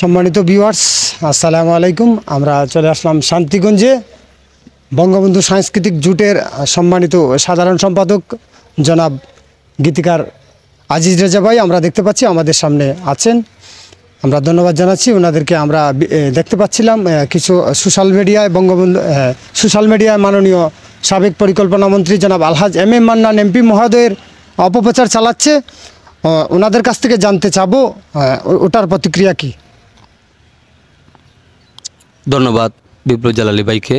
সম্মানিত ভিউয়ার্স, আসসালামু আলাইকুম। আমরা চলে আসলাম শান্তিগঞ্জে। বঙ্গবন্ধু সাংস্কৃতিক জোটের সম্মানিত সাধারণ সম্পাদক জনাব গীতিকার আজিজ রেজা ভাই আমরা দেখতে পাচ্ছি আমাদের সামনে আছেন। আমরা ধন্যবাদ জানাচ্ছি ওনাদেরকে। আমরা দেখতে পাচ্ছিলাম কিছু সোশ্যাল মিডিয়ায় মাননীয় সাবেক পরিকল্পনা মন্ত্রী জনাব আলহাজ এম এ মান্নান এমপি মহোদয়ের অপপ্রচার চালাচ্ছে। ওনাদের কাছ থেকে জানতে চাবো ওটার প্রতিক্রিয়া কী। ধন্যবাদ বিপ্লব জালালী ভাইকে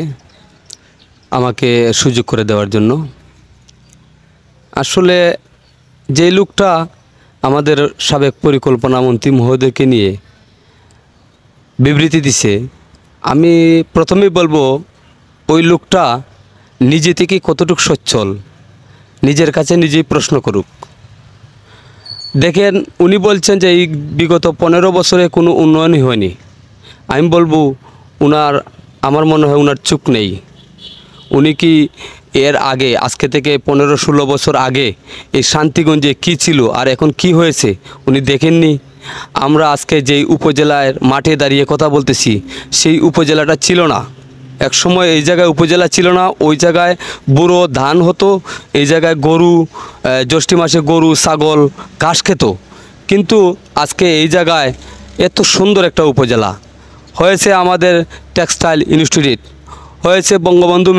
আমাকে সুযোগ করে দেওয়ার জন্য। আসলে যে লোকটা আমাদের সাবেক পরিকল্পনা মন্ত্রী মহোদয়কে নিয়ে বিবৃতি দিছে, আমি প্রথমেই বলবো ওই লোকটা নিজে থেকে কতটুকু সচ্ছল নিজের কাছে নিজেই প্রশ্ন করুক। দেখেন, উনি বলছেন যে এই বিগত 15 বছরে কোনো উন্নয়নই হয়নি। আমি বলবো আমার মনে হয় ওনার চুপ নেই। উনি কি এর আগে আজকে থেকে 15-16 বছর আগে এই শান্তিগঞ্জে কি ছিল আর এখন কি হয়েছে উনি দেখেননি? আমরা আজকে যেই উপজেলার মাঠে দাঁড়িয়ে কথা বলতেছি সেই উপজেলাটা ছিল না। এক সময় এই জায়গায় উপজেলা ছিল না, ওই জায়গায় বুড়ো ধান হতো, এই জায়গায় গরু জ্যৈষ্ঠ মাসে গরু ছাগল ঘাস খেত। কিন্তু আজকে এই জায়গায় এত সুন্দর একটা উপজেলা হয়েছে। আমাদের টেক্সটাইল ইনস্টিটিউট হয়েছে, বঙ্গবন্ধু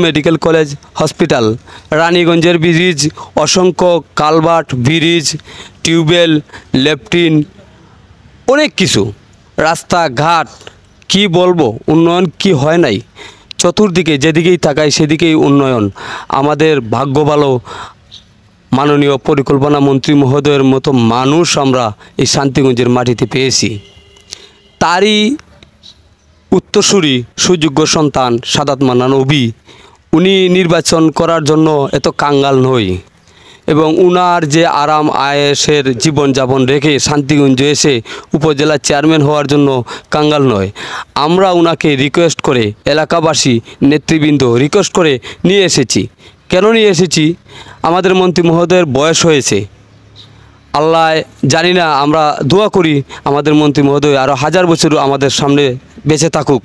মেডিকেল কলেজ হসপিটাল, রানীগঞ্জের ব্রিজ, অসংখ্য কালভার্ট, ব্রিজ, টিউবওয়েল, লেফটিন, অনেক কিছু, রাস্তাঘাট, কি বলবো, উন্নয়ন কি হয় নাই? চতুর্দিকে যেদিকেই তাকাই সেদিকেই উন্নয়ন। আমাদের ভাগ্য ভালো, মাননীয় পরিকল্পনা মন্ত্রী মহোদয়ের মতো মানুষ আমরা এই শান্তিগঞ্জের মাটিতে পেয়েছি। তারই উত্তরসূরি সুযোগ্য সন্তান সাদাত মান্নান অবি, উনি নির্বাচন করার জন্য এত কাঙ্গাল নয় এবং উনার যে আরাম আয়েসের জীবনযাপন রেখে শান্তিগঞ্জে এসে উপজেলা চেয়ারম্যান হওয়ার জন্য কাঙ্গাল নয়। আমরা উনাকে রিকোয়েস্ট করে, এলাকাবাসী নেতৃবৃন্দ রিকোয়েস্ট করে নিয়ে এসেছি। কেন নিয়ে এসেছি? আমাদের মন্ত্রী মহোদয়ের বয়স হয়েছে, আল্লাহ জানি না, আমরা দোয়া করি আমাদের মন্ত্রী মহোদয় আরও 1000 বছর আমাদের সামনে বেঁচে থাকুক।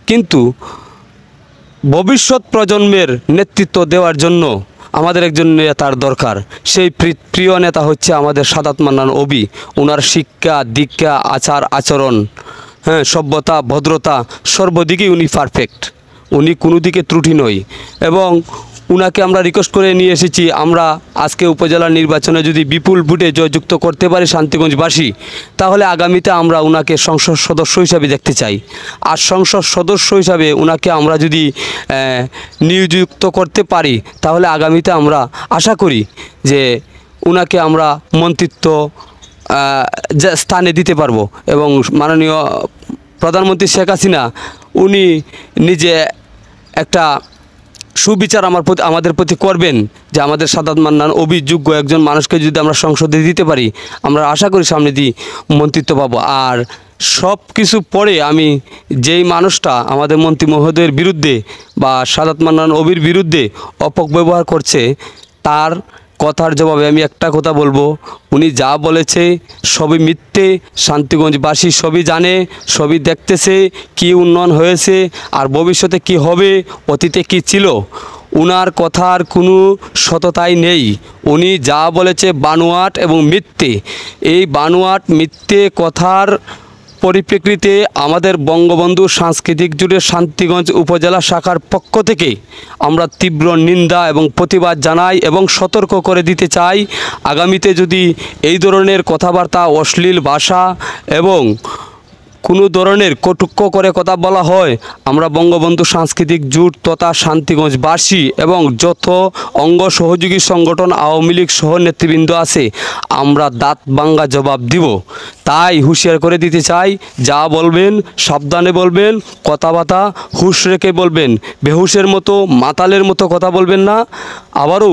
কিন্তু ভবিষ্যৎ প্রজন্মের নেতৃত্ব দেওয়ার জন্য আমাদের একজন নেতার দরকার। সেই প্রিয় নেতা হচ্ছে আমাদের সাদাত মান্নান অবি। ওনার শিক্ষা দীক্ষা আচার আচরণ, সভ্যতা ভদ্রতা সর্বদিকেই উনি পারফেক্ট, উনি কোনো দিকে ত্রুটি নয়। এবং উনাকে আমরা রিকোয়েস্ট করে নিয়ে এসেছি। আমরা আজকে উপজেলা নির্বাচনে যদি বিপুল ভোটে জয়যুক্ত করতে পারি শান্তিগঞ্জবাসী, তাহলে আগামীতে আমরা উনাকে সংসদ সদস্য হিসাবে দেখতে চাই। আর সংসদ সদস্য হিসাবে উনাকে আমরা যদি নিযুক্ত করতে পারি, তাহলে আগামীতে আমরা আশা করি যে উনাকে আমরা মন্ত্রিত্ব স্থানে দিতে পারবো। এবং মাননীয় প্রধানমন্ত্রী শেখ হাসিনা উনি নিজে একটা সুবিচার আমাদের প্রতি করবেন যে আমাদের সাদাত মান্নান অভিযোগ্য একজন মানুষকে যদি আমরা সংসদে দিতে পারি, আমরা আশা করি সামনে দিয়ে মন্ত্রিত্ব পাবো। আর সব কিছু পরে আমি যেই মানুষটা আমাদের মন্ত্রী মহোদয়ের বিরুদ্ধে বা সাদাত মান্নান অবির বিরুদ্ধে অপব্যবহার করছে, তার কথার জবাবে আমি একটা কথা বলবো, উনি যা বলেছে সবই মিথ্যে। শান্তিগঞ্জবাসী সবই জানে, সবই দেখতেছে কি উন্নয়ন হয়েছে আর ভবিষ্যতে কি হবে, অতীতে কি ছিল। উনার কথার কোনো সততাই নেই। উনি যা বলেছে বানোয়াট এবং মিথ্যে। এই বানোয়াট মিথ্যে কথার পরিপ্রেক্ষিতে আমাদের বঙ্গবন্ধু সাংস্কৃতিক জোটের শান্তিগঞ্জ উপজেলা শাখার পক্ষ থেকে আমরা তীব্র নিন্দা এবং প্রতিবাদ জানাই এবং সতর্ক করে দিতে চাই, আগামীতে যদি এই ধরনের কথাবার্তা, অশ্লীল ভাষা এবং কোনো ধরনের কটূক্ষ করে কথা বলা হয়, আমরা বঙ্গবন্ধু সাংস্কৃতিক জোট তথা শান্তিগঞ্জবাসী এবং যত অঙ্গ সহযোগী সংগঠন আওয়ামী লীগ সহ নেতৃবৃন্দ আছে, আমরা দাঁত ভাঙ্গা জবাব দিব। তাই হুঁশিয়ার করে দিতে চাই, যা বলবেন সাবধানে বলবেন, কথাবার্তা হুঁশ রেখে বলবেন, বেহুশের মতো মাতালের মতো কথা বলবেন না। আবারও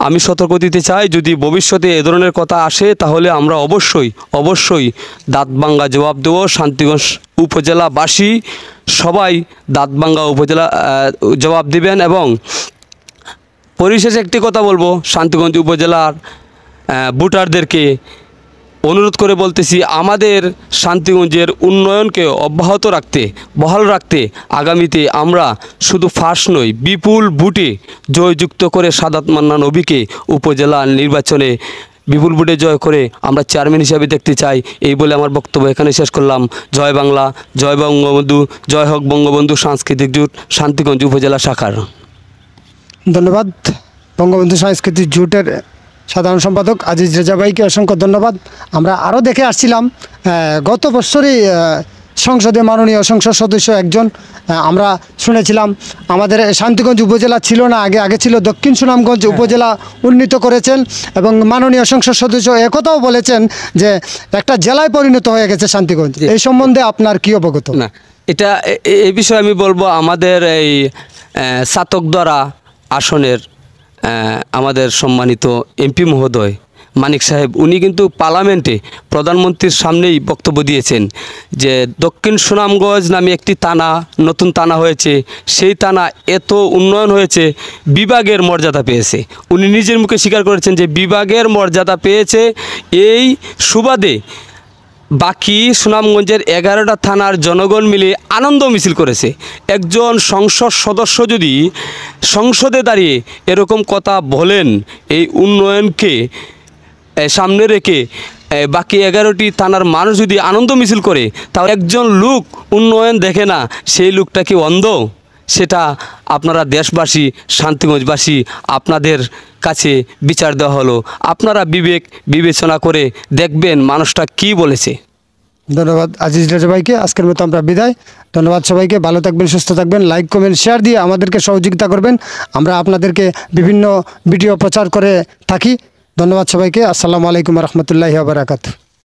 আমি সতর্ক দিতে চাই, যদি ভবিষ্যতে এ ধরনের কথা আসে তাহলে আমরা অবশ্যই দাঁত ভাঙ্গা জবাব দেব। শান্তিগঞ্জ উপজেলাবাসী সবাই দাঁতভাঙ্গা জবাব দিবেন। এবং পরিশেষে একটি কথা বলবো, শান্তিগঞ্জ উপজেলার ভোটারদেরকে অনুরোধ করে বলতেছি, আমাদের শান্তিগঞ্জের উন্নয়নকে অব্যাহত রাখতে, বহাল রাখতে আগামীতে আমরা শুধু ফার্স্ট নই, বিপুল ভোটে জয়যুক্ত করে সাদাত মান্নান অবিকে উপজেলা নির্বাচনে বিপুল ভোটে জয় করে আমরা চেয়ারম্যান হিসাবে দেখতে চাই। এই বলে আমার বক্তব্য এখানে শেষ করলাম। জয় বাংলা, জয় বঙ্গবন্ধু, জয় হোক বঙ্গবন্ধু সাংস্কৃতিক জোট শান্তিগঞ্জ উপজেলা শাখার। ধন্যবাদ। বঙ্গবন্ধু সাংস্কৃতিক জোটের সাধারণ সম্পাদক আজিজ রেজা ভাইকে অসংখ্য ধন্যবাদ। আমরা আরও দেখে আসছিলাম গত বছরই সংসদে মাননীয় সংসদ সদস্য একজন, আমরা শুনেছিলাম আমাদের শান্তিগঞ্জ উপজেলা ছিল না, আগে ছিল দক্ষিণ সুনামগঞ্জ উপজেলা উন্নীত করেছেন এবং মাননীয় সংসদ সদস্য একথাও বলেছেন যে একটা জেলায় পরিণত হয়ে গেছে শান্তিগঞ্জ। এই সম্বন্ধে আপনার কী অবগত? না, এটা এই বিষয়ে আমি বলবো, আমাদের এই চাতকদরা আসনের আমাদের সম্মানিত এমপি মহোদয় মানিক সাহেব, উনি কিন্তু পার্লামেন্টে প্রধানমন্ত্রীর সামনেই বক্তব্য দিয়েছেন যে দক্ষিণ সুনামগঞ্জ নামে একটি থানা, নতুন থানা হয়েছে, সেই থানা এত উন্নয়ন হয়েছে, বিভাগের মর্যাদা পেয়েছে। উনি নিজের মুখে স্বীকার করেছেন যে বিভাগের মর্যাদা পেয়েছে। এই সুবাদে বাকি সুনামগঞ্জের 11টা থানার জনগণ মিলে আনন্দ মিছিল করেছে। একজন সংসদ সদস্য যদি সংসদে দাঁড়িয়ে এরকম কথা বলেন, এই উন্নয়নকে সামনে রেখে বাকি 11টি থানার মানুষ যদি আনন্দ মিছিল করে, তাও একজন লোক উন্নয়ন দেখে না, সেই লোকটা কি অন্ধ? সেটা আপনারা দেশবাসী, শান্তিগঞ্জবাসী, আপনাদের কাছে বিচার দেওয়া হলো। আপনারা বিবেচনা করে দেখবেন মানুষটা কি বলেছে। ধন্যবাদ আজিজ রেজা ভাইকে। আজকের মতো আমরা বিদায়। ধন্যবাদ সবাইকে। ভালো থাকবেন, সুস্থ থাকবেন। লাইক, কমেন্ট, শেয়ার দিয়ে আমাদেরকে সহযোগিতা করবেন। আমরা আপনাদেরকে বিভিন্ন ভিডিও প্রচার করে থাকি। ধন্যবাদ সবাইকে। আসসালামু আলাইকুম রহমতুল্লাহি ওয়া বারাকাতুহু।